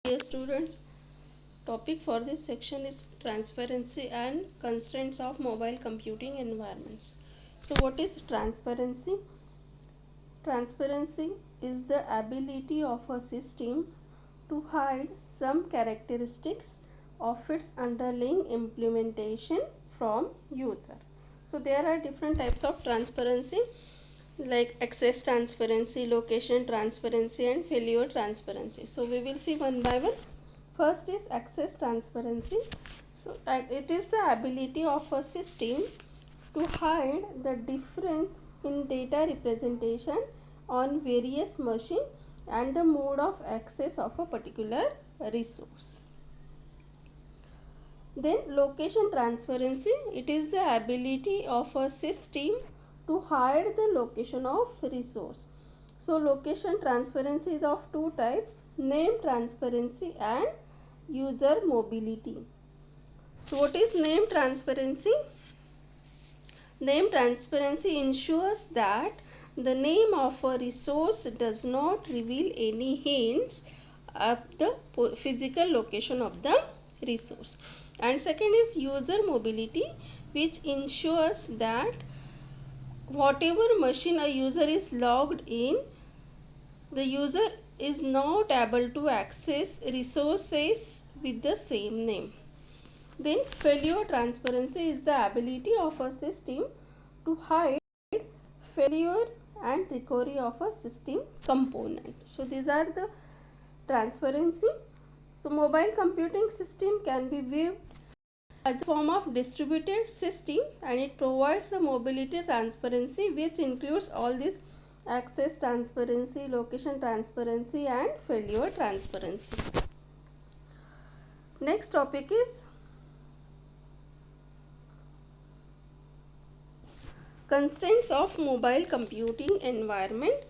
Dear students, topic for this section is transparency and constraints of mobile computing environments. So what is transparency? Transparency is the ability of a system to hide some characteristics of its underlying implementation from user. So there are different types of transparency like access transparency, location transparency and failure transparency. So we will see one by one. First is access transparency. So it is the ability of a system to hide the difference in data representation on various machine and the mode of access of a particular resource. Then location transparency, it is the ability of a system to hide the location of resource. So location transparency is of two types, name transparency and user mobility. So what is name transparency? Name transparency ensures that the name of a resource does not reveal any hints of the physical location of the resource. And second is user mobility, which ensures that whatever machine a user is logged in, the user is not able to access resources with the same name. Then failure transparency is the ability of a system to hide failure and recovery of a system component. So these are the transparency. So mobile computing system can be viewed as a form of distributed system and it provides a mobility transparency which includes all these access transparency, location transparency and failure transparency. Next topic is constraints of mobile computing environment.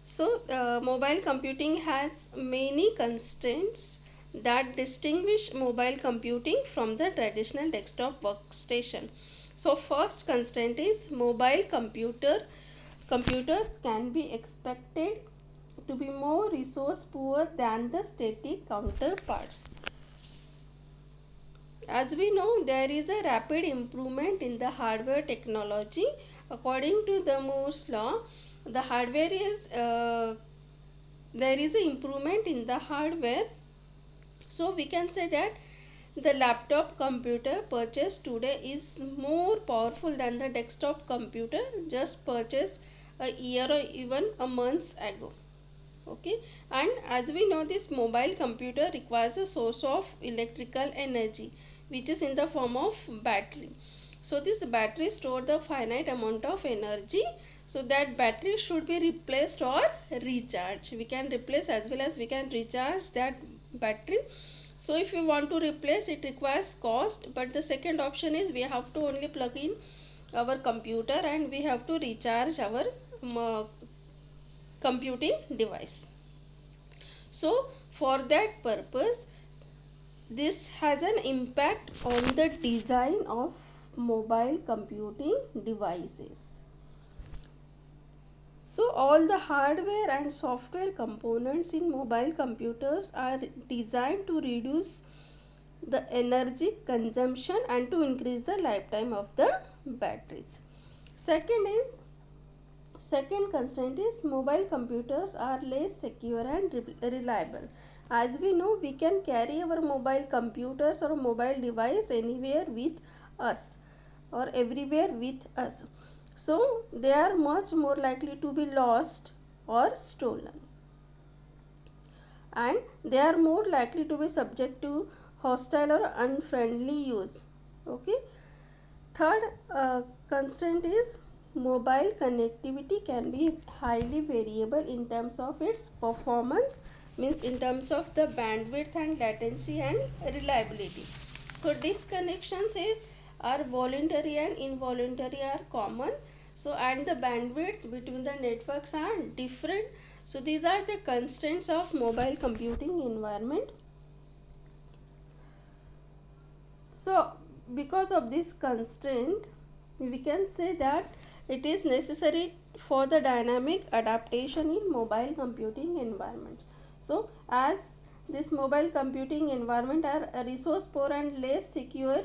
So mobile computing has many constraints that distinguish mobile computing from the traditional desktop workstation. So first constraint is mobile computers can be expected to be more resource poor than the static counterparts. As we know, there is a rapid improvement in the hardware technology. According to the Moore's law, the hardware is there is an improvement in the hardware. So we can say that the laptop computer purchased today is more powerful than the desktop computer just purchased a year or even a month ago. Okay, and as we know, this mobile computer requires a source of electrical energy which is in the form of battery. So this battery store the finite amount of energy, so that battery should be replaced or recharged. We can replace as well as we can recharge that battery. So if you want to replace, it requires cost, but the second option is we have to only plug in our computer and we have to recharge our computing device. So for that purpose, this has an impact on the design of mobile computing devices. So all the hardware and software components in mobile computers are designed to reduce the energy consumption and to increase the lifetime of the batteries. Second constraint is mobile computers are less secure and reliable. As we know, we can carry our mobile computers or mobile device anywhere with us or everywhere with us. So they are much more likely to be lost or stolen, and they are more likely to be subject to hostile or unfriendly use. Okay. Third constraint is mobile connectivity can be highly variable in terms of its performance, means in terms of the bandwidth and latency and reliability. So disconnections are voluntary and involuntary are common. So and the bandwidth between the networks are different. So these are the constraints of mobile computing environment. So because of this constraint, we can say that it is necessary for the dynamic adaptation in mobile computing environments. So as this mobile computing environment are resource poor and less secure.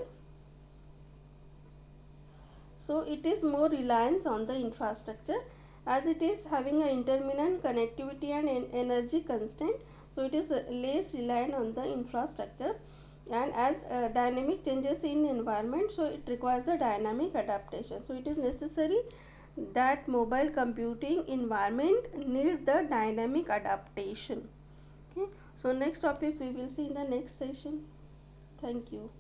So it is more reliance on the infrastructure, as it is having a intermittent connectivity and energy constraint. So it is less reliant on the infrastructure, and as dynamic changes in environment, so it requires a dynamic adaptation. So it is necessary that mobile computing environment needs the dynamic adaptation. Okay, so next topic we will see in the next session. Thank you.